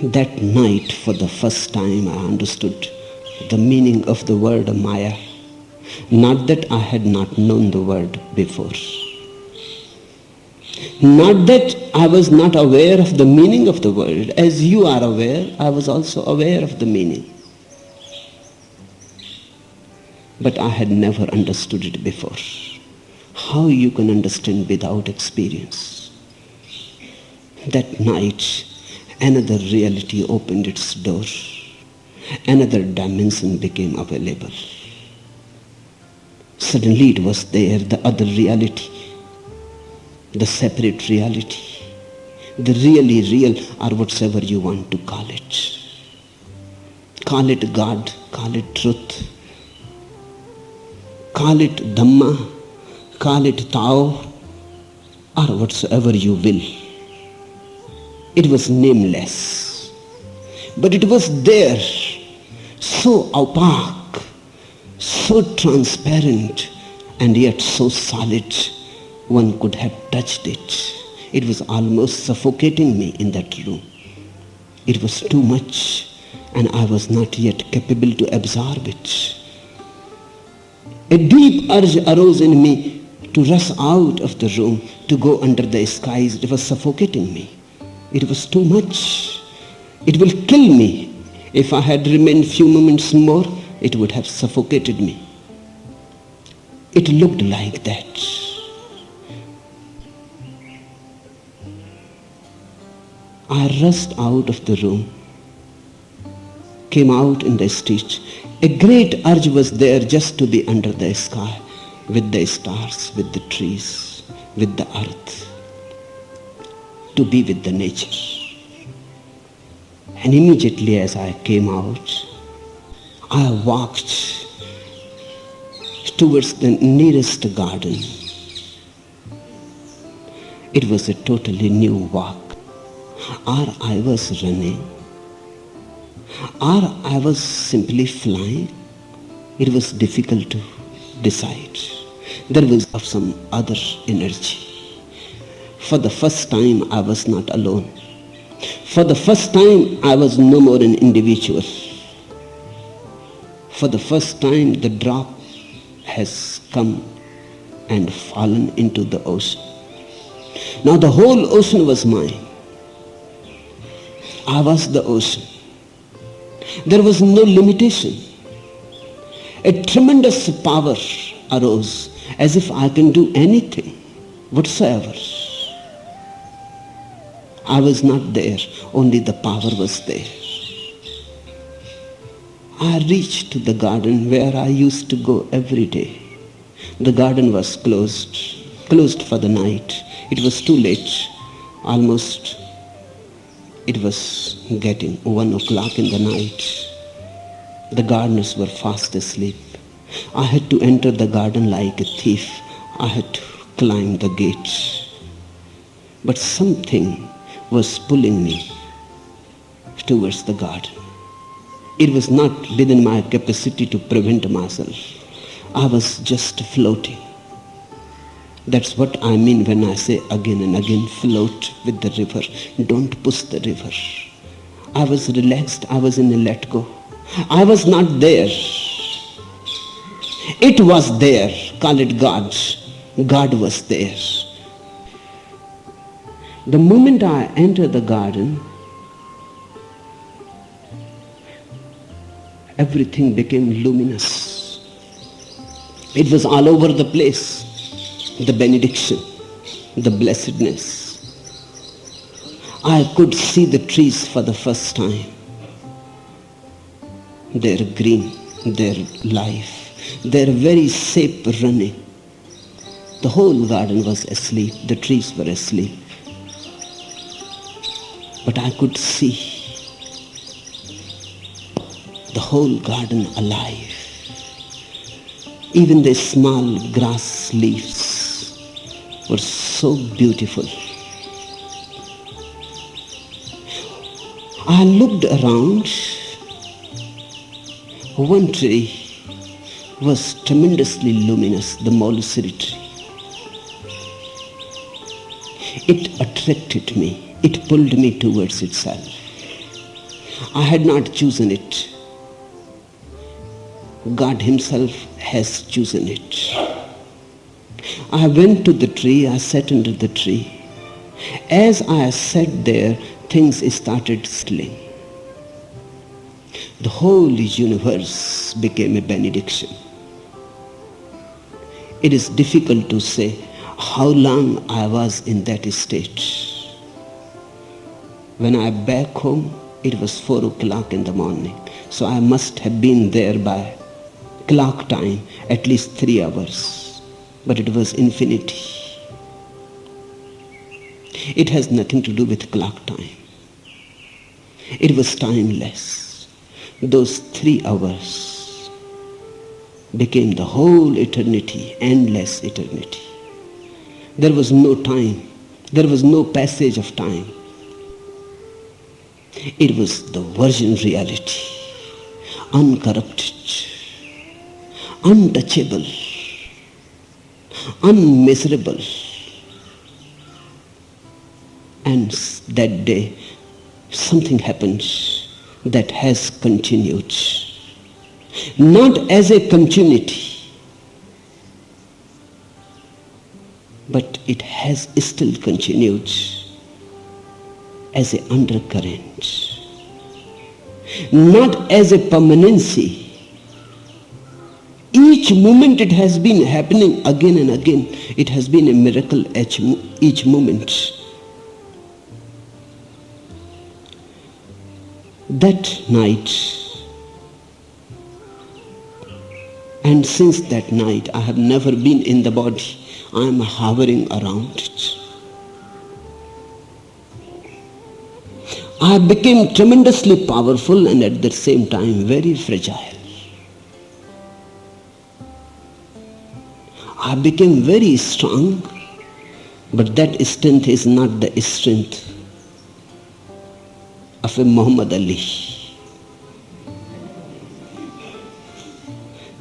That night, for the first time, I understood the meaning of the word Maya. Not that I had not known the word before. Not that I was not aware of the meaning of the word. As you are aware, I was also aware of the meaning. But I had never understood it before. How you can understand without experience? That night, another reality opened its door. Another dimension became available. Suddenly it was there, the other reality, the separate reality, the really real, or whatever you want to call it. Call it God, call it truth, call it Dhamma, call it Tao, or whatsoever you will. It was nameless, but it was there, so opaque, so transparent, and yet so solid, one could have touched it. It was almost suffocating me in that room. It was too much, and I was not yet capable to absorb it. A deep urge arose in me to rush out of the room, to go under the skies. It was suffocating me. It was too much. It will kill me. If I had remained few moments more, it would have suffocated me. It looked like that. I rushed out of the room, came out in the street. A great urge was there just to be under the sky, with the stars, with the trees, with the earth, to be with the nature. And immediately as I came out, I walked towards the nearest garden. It was a totally new walk. Or I was running, or I was simply flying. It was difficult to decide. There was of some other energy. For the first time, I was not alone. For the first time, I was no more an individual. For the first time, the drop has come and fallen into the ocean. Now the whole ocean was mine. I was the ocean. There was no limitation. A tremendous power arose, as if I can do anything whatsoever. I was not there, only the power was there. I reached to the garden where I used to go every day. The garden was closed for the night. It was too late, almost it was getting 1 o'clock in the night. The gardeners were fast asleep. I had to enter the garden like a thief. I had to climb the gates. But something was pulling me towards the garden. It was not within my capacity to prevent myself. I was just floating. That's what I mean when I say again and again, float with the river. Don't push the river. I was relaxed. I was in a let go. I was not there. It was there. Call it God. God was there. The moment I entered the garden, everything became luminous. It was all over the place. The benediction, the blessedness. I could see the trees for the first time. Their green, their life, their very shape running. The whole garden was asleep. The trees were asleep. But I could see the whole garden alive. Even the small grass leaves were so beautiful. I looked around. One tree was tremendously luminous, the mulberry tree. It attracted me. It pulled me towards itself. I had not chosen it. God Himself has chosen it. I went to the tree, I sat under the tree. As I sat there, things started settling. The whole universe became a benediction. It is difficult to say how long I was in that state. When I back home, it was 4 o'clock in the morning. So I must have been there by clock time, at least 3 hours. But it was infinity. It has nothing to do with clock time. It was timeless. Those 3 hours became the whole eternity, endless eternity. There was no time. There was no passage of time. It was the virgin reality, uncorrupted, untouchable, unmeasurable. And that day, something happened that has continued. Not as a continuity, but it has still continued as an undercurrent. Not as a permanency. Each moment it has been happening again and again. It has been a miracle each moment. That night, and since that night I have never been in the body. I am hovering around it. I became tremendously powerful and at the same time very fragile. I became very strong, but that strength is not the strength of a Muhammad Ali.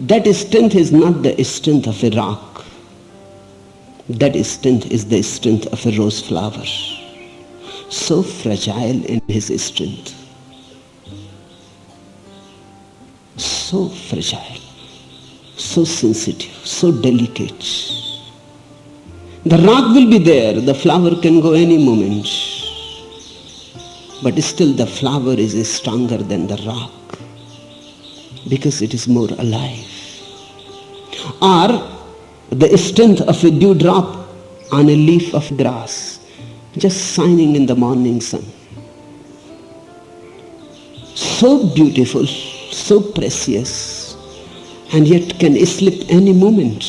That strength is not the strength of a rock. That strength is the strength of a rose flower. So fragile in his strength. So fragile, so sensitive, so delicate. The rock will be there, the flower can go any moment. But still the flower is stronger than the rock because it is more alive. Or the strength of a dewdrop on a leaf of grass just shining in the morning sun. So beautiful, so precious, and yet can slip any moment.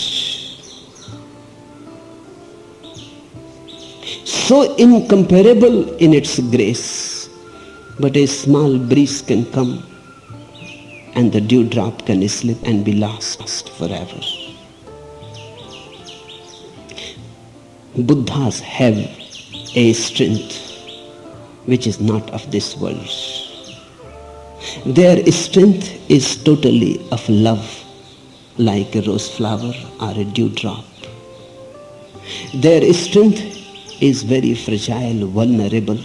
So incomparable in its grace, but a small breeze can come and the dewdrop can slip and be lost forever. Buddhas have a strength which is not of this world. Their strength is totally of love, like a rose flower or a dewdrop. Their strength is very fragile, vulnerable.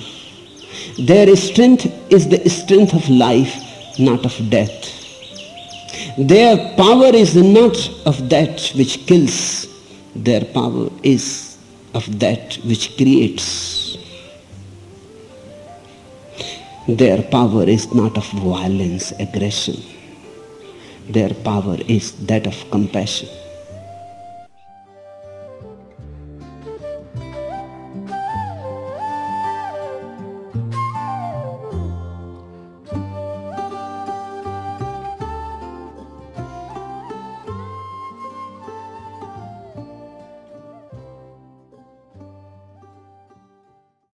Their strength is the strength of life, not of death. Their power is not of that which kills. Their power is of that which creates. Their power is not of violence, aggression. Their power is that of compassion.